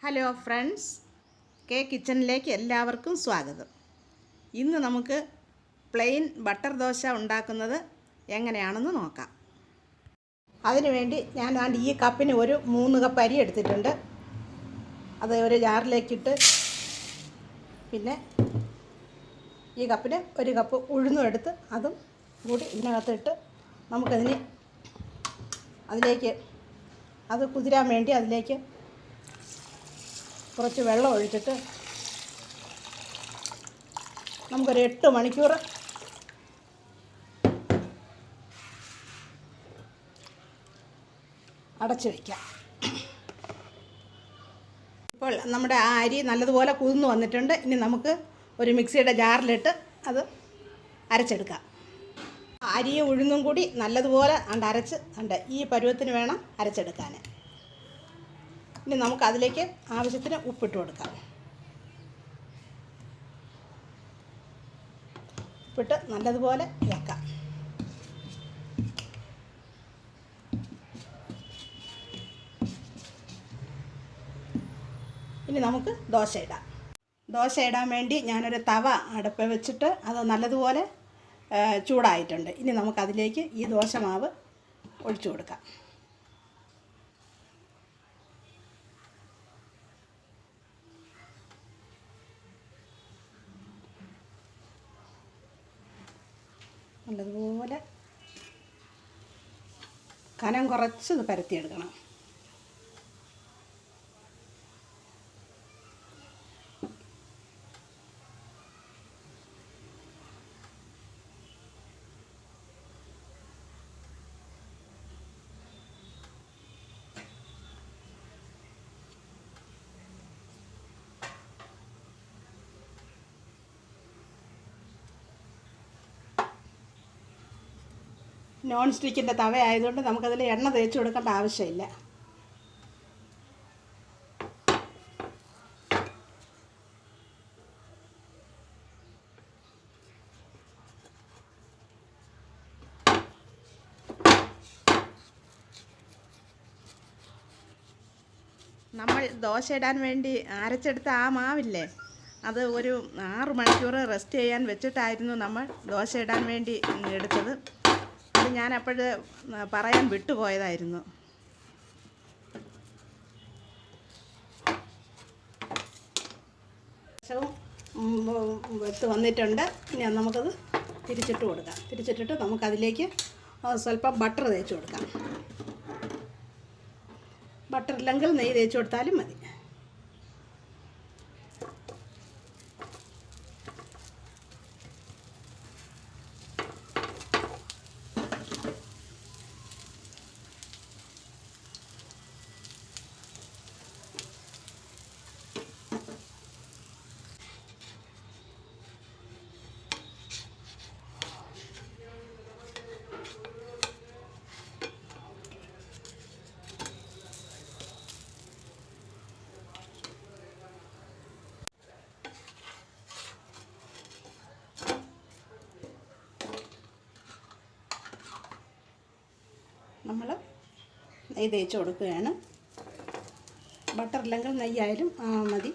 Hello friends, K കിച്ചണിലേക്ക് എല്ലാവർക്കും സ്വാഗതം. ഇന്ന് നമുക്ക് പ്ലെയിൻ ബട്ടർ ദോശ ഉണ്ടാക്കുന്നത് എങ്ങനെയാണെന്ന് നോക്കാം. അതിനുവേണ്ടി ഞാൻ ഈ കപ്പിന് ഒരു 3 കപ്പ് അരി എടുത്തിട്ടുണ്ട്. അത് ഒരു ജാറിലേക്കിട്ട്, പിന്നെ ഈ കപ്പിന് 1 കപ്പ് ഉഴുന്നും എടുത്ത് അതും കൂടി ഇതിനകത്തിട്ട് അതിലേക്ക് അത് കുതിരാൻ വേണ്ടി അതിലേക്ക് കുറച്ച് വെള്ളം ഒഴിച്ചിട്ട് നമുക്കൊരു 8 മണിക്കൂർ അടച്ചു വയ്ക്കാം. ഇപ്പോൾ നമ്മുടെ ആ അരി നല്ലതുപോലെ കുതിർന്ന് വന്നിട്ടുണ്ട്. ഇനി നമുക്ക് ഒരു മിക്സിയുടെ ജാറിലിട്ട് അത് അരച്ചെടുക്കാം. അരിയും ഉഴുന്നും കൂടി നല്ലതുപോലെ അരച്ച് ഈ പരുവത്തിന് വേണം അരച്ചെടുക്കാൻ. ഇനി നമുക്ക് അതിലേക്ക് ആവശ്യത്തിന് ഉപ്പിട്ട് കൊടുക്കാം. ഉപ്പിട്ട് നല്ലതുപോലെ ഇളക്കാം. ഇനി നമുക്ക് ദോശ ഇടാൻ വേണ്ടി ഞാനൊരു തവ അടുപ്പിൽ വെച്ചിട്ട് അത് നല്ലതുപോലെ ചൂടായിട്ടുണ്ട്. ഇനി നമുക്കതിലേക്ക് ഈ ദോശമാവ് ഒഴിച്ചു കൊടുക്കാം. നല്ലതുപോലെ കനം കുറച്ച് ഇത് പരത്തിയെടുക്കണം. നോൺ സ്റ്റിക്കിൻ്റെ തവ ആയതുകൊണ്ട് നമുക്കതിൽ എണ്ണ തേച്ച് കൊടുക്കേണ്ട ആവശ്യമില്ല. നമ്മൾ ദോശ ഇടാൻ വേണ്ടി അരച്ചെടുത്ത ആ മാവില്ലേ, അത് ഒരു 6 മണിക്കൂർ റെസ്റ്റ് ചെയ്യാൻ വെച്ചിട്ടായിരുന്നു നമ്മൾ ദോശ ഇടാൻ വേണ്ടി എടുത്തത്. അത് ഞാൻ അപ്പോഴ് പറയാൻ വിട്ടുപോയതായിരുന്നു. വെത്ത് വന്നിട്ടുണ്ട്. ഇനി നമുക്കത് തിരിച്ചിട്ട് കൊടുക്കാം. തിരിച്ചിട്ടിട്ട് നമുക്കതിലേക്ക് സ്വല്പം ബട്ടർ തേച്ച് കൊടുക്കാം. ബട്ടർ ഇല്ലെങ്കിൽ നെയ്യ് തേച്ച് കൊടുത്താലും മതി. നമ്മൾ നെയ്യ് തേച്ച് കൊടുക്കുകയാണ്. ബട്ടർ ഇല്ലെങ്കിൽ നെയ്യായാലും മതി.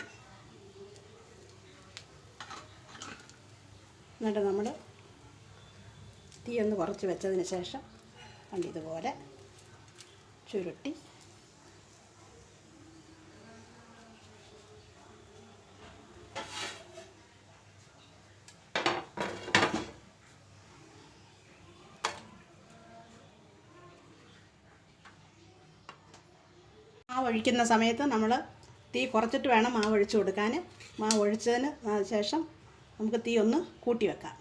എന്നിട്ട് നമ്മൾ തീ ഒന്ന് കുറച്ച് വെച്ചതിന് ശേഷം ഇതുപോലെ ചുരുട്ടി മാവ് ഒഴിക്കുന്ന സമയത്ത് നമ്മൾ തീ കുറച്ചിട്ട് വേണം മാവ് ഒഴിച്ച് കൊടുക്കാൻ. മാവ് ഒഴിച്ചതിന് ശേഷം നമുക്ക് തീ ഒന്ന് കൂട്ടി വെക്കാം.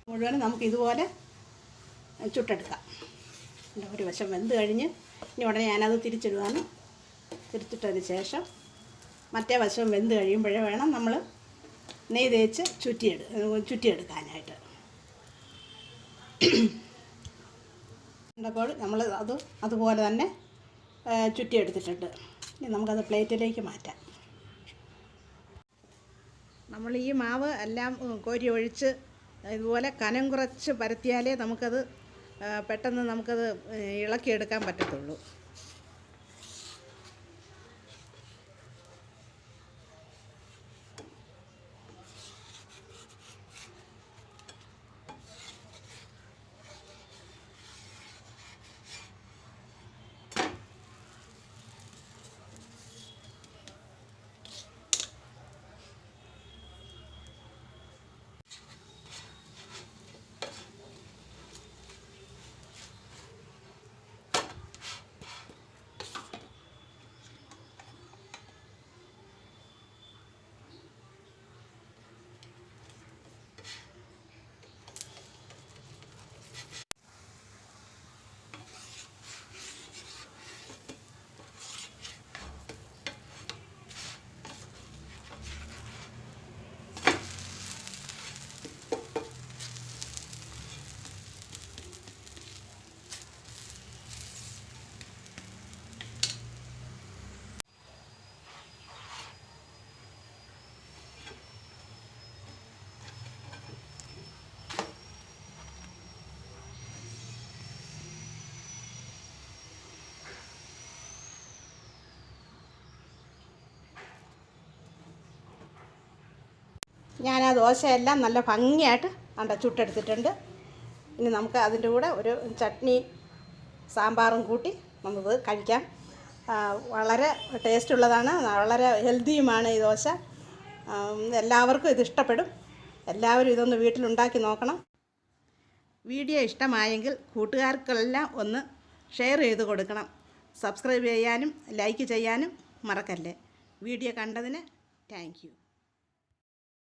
മുഴുവനും നമുക്ക് ഇതുപോലെ ചുട്ടെടുക്കാം. ഒരു വശം വെന്ത് കഴിഞ്ഞ് ഇനി ഉടനെ ഞാനത് തിരിച്ചിടുകയാണ്. തിരിച്ചിട്ടതിന് ശേഷം മറ്റേ വശം വെന്ത് കഴിയുമ്പോഴേ വേണം നമ്മൾ നെയ്യ് തേച്ച് ചുറ്റിയെടുക്കാനായിട്ട്. അപ്പോൾ നമ്മൾ അതുപോലെ തന്നെ ചുറ്റിയെടുത്തിട്ടുണ്ട്. ഇനി നമുക്കത് പ്ലേറ്റിലേക്ക് മാറ്റാം. നമ്മൾ ഈ മാവ് എല്ലാം കോരി ഒഴിച്ച് ഇതുപോലെ കനം കുറച്ച് പരത്തിയാലേ നമുക്കത് പെട്ടെന്ന് നമുക്കത് ഇളക്കിയെടുക്കാൻ പറ്റത്തുള്ളൂ. ഞാൻ ആ ദോശയെല്ലാം നല്ല ഭംഗിയായിട്ട് ചുട്ടെടുത്തിട്ടുണ്ട്. ഇനി നമുക്ക് അതിൻ്റെ കൂടെ ഒരു ചട്നി സാമ്പാറും കൂട്ടി നമുക്ക് കഴിക്കാം. വളരെ ടേസ്റ്റുള്ളതാണ്, വളരെ ഹെൽത്തിയുമാണ് ഈ ദോശ. എല്ലാവർക്കും ഇത് ഇഷ്ടപ്പെടും. എല്ലാവരും ഇതൊന്ന് വീട്ടിലുണ്ടാക്കി നോക്കണം. വീഡിയോ ഇഷ്ടമായെങ്കിൽ കൂട്ടുകാർക്കെല്ലാം ഒന്ന് ഷെയർ ചെയ്ത് കൊടുക്കണം. സബ്സ്ക്രൈബ് ചെയ്യാനും ലൈക്ക് ചെയ്യാനും മറക്കല്ലേ. വീഡിയോ കണ്ടതിന് താങ്ക് യു.